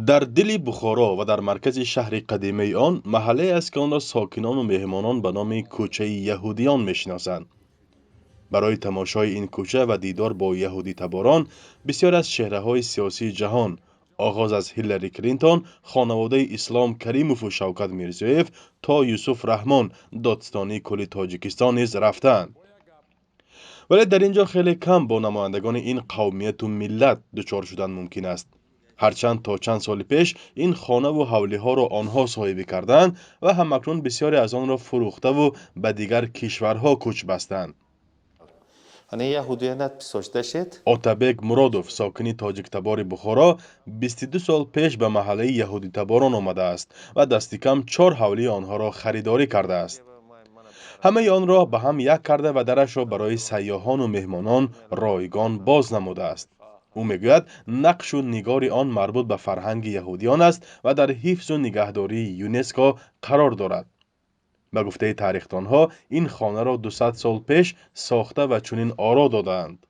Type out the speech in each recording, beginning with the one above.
در دل بخارا و در مرکز شهر قدیمی آن محله است که آن را ساکنان و مهمانان به نام کوچه یهودیان میشناسند. برای تماشای این کوچه و دیدار با یهودی تباران بسیار از چهره‌های سیاسی جهان آغاز از هیلاری کلینتون، خانواده اسلام کریموف و شوکت میرزیویف تا یوسف رحمان دادستانی کل تاجیکستان نیز رفتند. ولی در اینجا خیلی کم با نمایندگان این قومیت و ملت دچار شدن ممکن است. هرچند تا چند سال پیش این خانه و حولی ها را آنها صاحبی کردند و همکنون بسیاری از آن را فروخته و به دیگر کشورها کوچ بستند. آتابک مرادوف ساکنی تاجیک تبار بخارا 22 سال پیش به محله یهودی تباران آمده است و دستی کم 4 حولی آنها را خریداری کرده است. همه آن را به هم یک کرده و درش را برای سیاحان و مهمانان رایگان باز نموده است. او میگوید نقش و نگار آن مربوط به فرهنگ یهودیان است و در حفظ و نگهداری یونسکو قرار دارد. به گفته تاریخدانها این خانه را 200 سال پیش ساخته و چنین آرا دادند.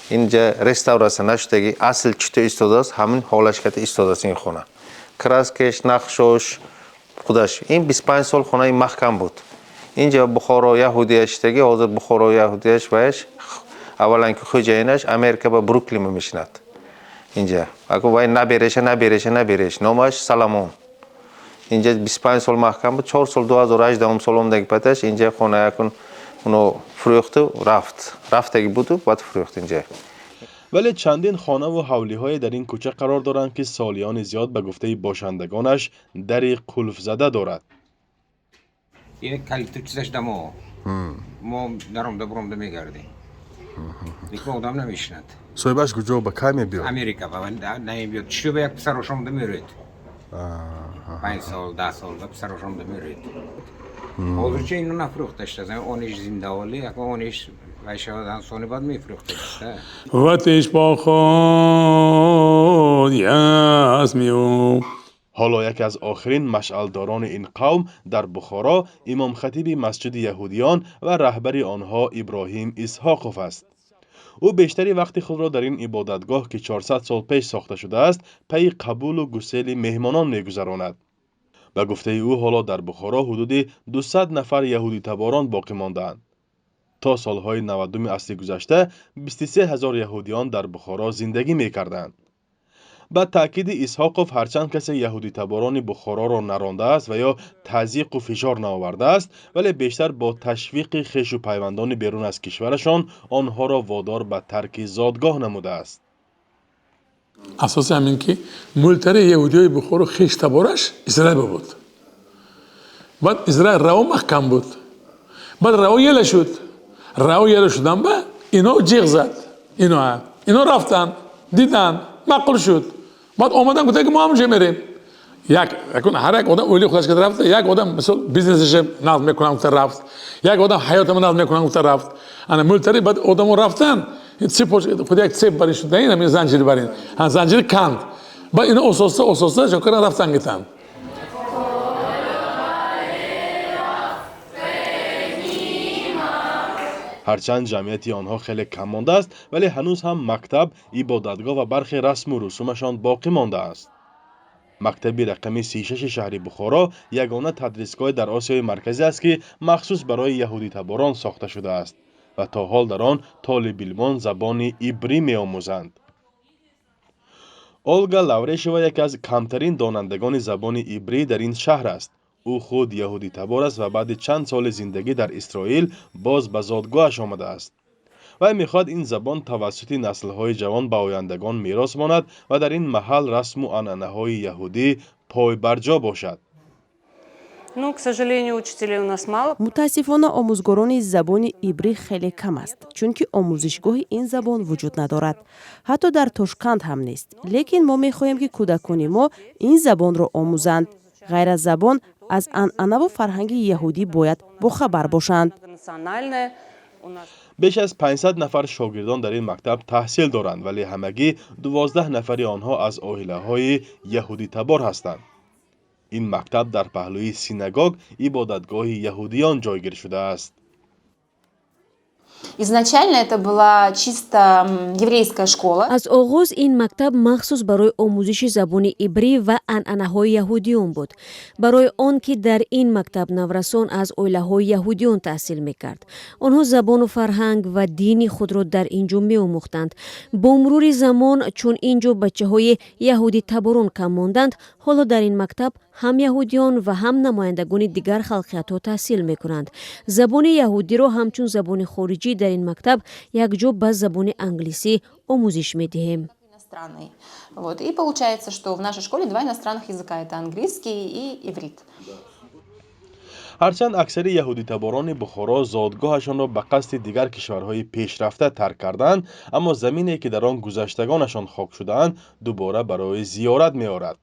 اینجا رستوراسیون نشدگی اصل چطور ایستاده است همین حالش که ایستاده است این خانه. کراسکش نقشش خودش این 25 سال خانه محکم بود. اینجا بخارا یهودیش تگی حاضر بخارا یهودیش باش اولا که خوجاینش امریکا با بروکلین میشند. اینجا اگه وای نبیرش نامش سلامون. اینجا 25 سال محکم بود. 4 سال 2018 سال اومدگی پتش اینجا خانه یکون اونو فروخت و رفت بود و بعد فروخت اینجا. ولی چندین خانه و حولی های در این کوچه قرار دارند که سالیان زیاد به گفته باشندگانش دری قلف زده دارد. این کلیت چیزش دما ما درم میگردیم. دیگه آدم نمیشند. صاحبش کجا به کی میبیاد؟ امریکا و نمیاد. چی به یک پسر روشم میرید. 5 سال 10 سال به پسر روشم میرید. حاضر چه اینو نفروختش داشتن. اونیش زنده ولی اگه اونیش وایشادن سونی بعد میفروختش. واتش با خود یاسمیو. حالا یکی از آخرین مشعلداران این قوم در بخارا امام خطیب مسجد یهودیان و رهبر آنها ابراهیم اسحاقوف است. او بیشتری وقت خود را در این عبادتگاه که 400 سال پیش ساخته شده است پی قبول و گسیل مهمانان می‌گذراند. به گفته او حالا در بخارا حدود 200 نفر یهودی تباران باقی مانده‌اند. تا سالهای 90 عصر گذشته 23,000 یهودیان در بخارا زندگی می‌کردند. با تأکید اسحاقوف هرچند کسی یهودی تباران بخارا را نرانده است و یا تضییق و فشار نآورده است ولی بیشتر با تشویق خویش و پیوندان بیرون از کشورشان آنها را وادار به ترک زادگاه نموده است. اساس همین که ملتر یهودیای بخارا خویش تبارش اسرائیل بود. بعد اسرائیل راو محکم بود. بعد راو یله شدن با اینا جیغ زد. اینا رفتن دیدن معقول شد. بعد اومدن گفتن که ما هم میریم. هر یک آدم اولی خودش که رفته یک آدم مثلا بیزنسش نظم میکنه گفت رفت. یک آدم حیاتم نظم میکنه گفت رفت. انا ملتری بعد آدمو رفتن. خود یک سیب بری شد نه این زنجیر برین. زنجیر کند. بعد اینا اساسا چون رفتن گفتن. هرچند جمعیت آنها خیلی کم مانده است ولی هنوز هم مکتب، عبادتگاه و برخی رسم و رسومشان باقی مانده است. مکتب رقم 36 شهر بخارا یگانه تدریسگاه در آسیای مرکزی است که مخصوص برای یهودی تباران ساخته شده است و تا حال در آن طالبان زبان عبری می‌آموزند. اولگا لاوریشوا یکی از کمترین دانندگان زبان عبری در این شهر است. او خود یهودی تبار است و بعد چند سال زندگی در اسرائیل باز به زادگاهش آمده است. و میخواد این زبان توسط نسل‌های جوان به آیندگان میراث ماند و در این محل رسم و عنعنه‌های یهودی پای برجا باشد. متاسفانه آموزگاران زبان عبری خیلی کم است چون که آموزشگاه این زبان وجود ندارد. حتی در تاشکند هم نیست. لیکن ما میخواهیم که کودکان ما این زبان را آموزند. غیر از زبان از عنعنه و فرهنگ یهودی باید باخبر باشند. بیش از 500 نفر شاگردان در این مکتب تحصیل دارند ولی همگی 12 نفری آنها از عائله‌های یهودی تبار هستند. این مکتب در پهلوی سینگاگ عبادتگاه یهودیان جایگیر شده است. Изначально это была чисто еврейская школа. аз оғоз ин мактаб махсус барои омӯзиши забони ибрӣ ва анъанаҳои яҳудиён буд. барои он ки дар ин мактаб наврасон аз оилаҳои яҳудиён таҳсил мекард. онҳо забону фарҳанг ва дини худро дар ин ҷо меомӯхтанд. бо мурури замон чун ин ҷо бачаҳои яҳудитаборон кам монданд, ҳоло дар ин мактаб ҳам яҳудиён ва ҳам намояндагони дигар халқиятҳо таҳсил мекунанд. забони яҳудиро ҳамчун забони хориҷӣ дар ин мактаб якҷо ба забони англисӣ омӯзиш медиҳем. Иностранный. Вот. И получается, что в нашей школе два иностранных языка. Это английский и иврит. ҳарчанд аксари яҳудитаборони бухоро зодгоҳашонро ба қасди дигар кишварҳои пешрафта тарк карданд, аммо замине ки дар он гузаштагонашон хок шудаанд дубора барои зиёрат меорад.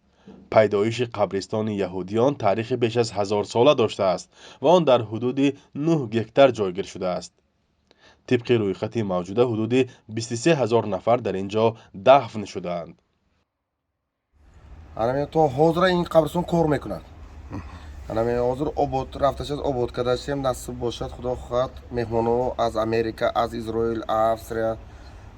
пайдоиши қабристони яҳудиён таърихи беш аз 1000 сола доштааст ва он дар ҳудуди 9 гектар ҷойгир шудааст. тибқи рӯйхати мавҷуда ҳудуди 23 000 нафар дар ин ҷо дафн шудаанд. то ҳозира ин қабристон кор мекунад. ҳозир обод рафташ аз обод кардашем насиб бошад худо хоҳад меҳмонҳо аз Америка, аз Изроил, Австрия,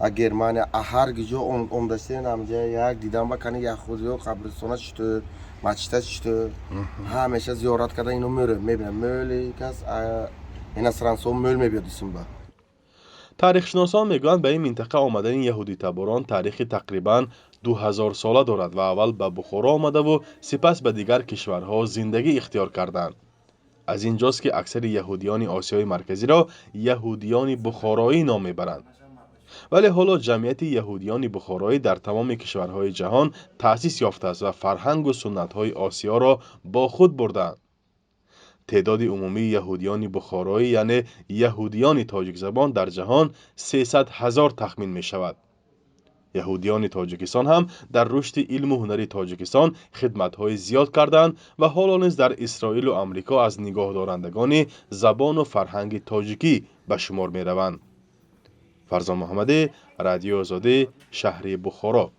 аз Германия, ҳар ҷо омдашем ҳамҷа як дидан ба кани яҳудиё қабристона читор, мачита читор, ҳамеша зиёрат карда ино мебинам. мӯли кас инасрансо мӯл мебиёд исимба. таърихшиносон мегӯянд ба ин минтақа омадани яҳудитаборон таърихи тақрибан 2000 сола дорад ва аввал ба бухоро омадаву сипас ба дигар кишварҳо зиндагӣ ихтиёр карданд. аз ин ҷост ки аксари яҳудиёни осиёи марказиро яҳудиёни бухороӣ ном мебаранд. вале ҳоло ҷамъияти яҳудиёни бухороӣ дар тамоми кишварҳои ҷаҳон таъсис ёфтааст ва фарҳангу суннатҳои осиёро бо худ бурдаанд. تعداد عمومی یهودیان بخارایی یعنی یهودیان تاجیک زبان در جهان 300,000 تخمین می شود. یهودیان تاجیکستان هم در رشد علم و هنر تاجیکستان خدمت‌های زیاد کردند و حالا نیز در اسرائیل و آمریکا از نگاهدارندگان زبان و فرهنگ تاجیکی به شمار می روند. فرزان محمدی، رادیو آزادی، شهر بخارا.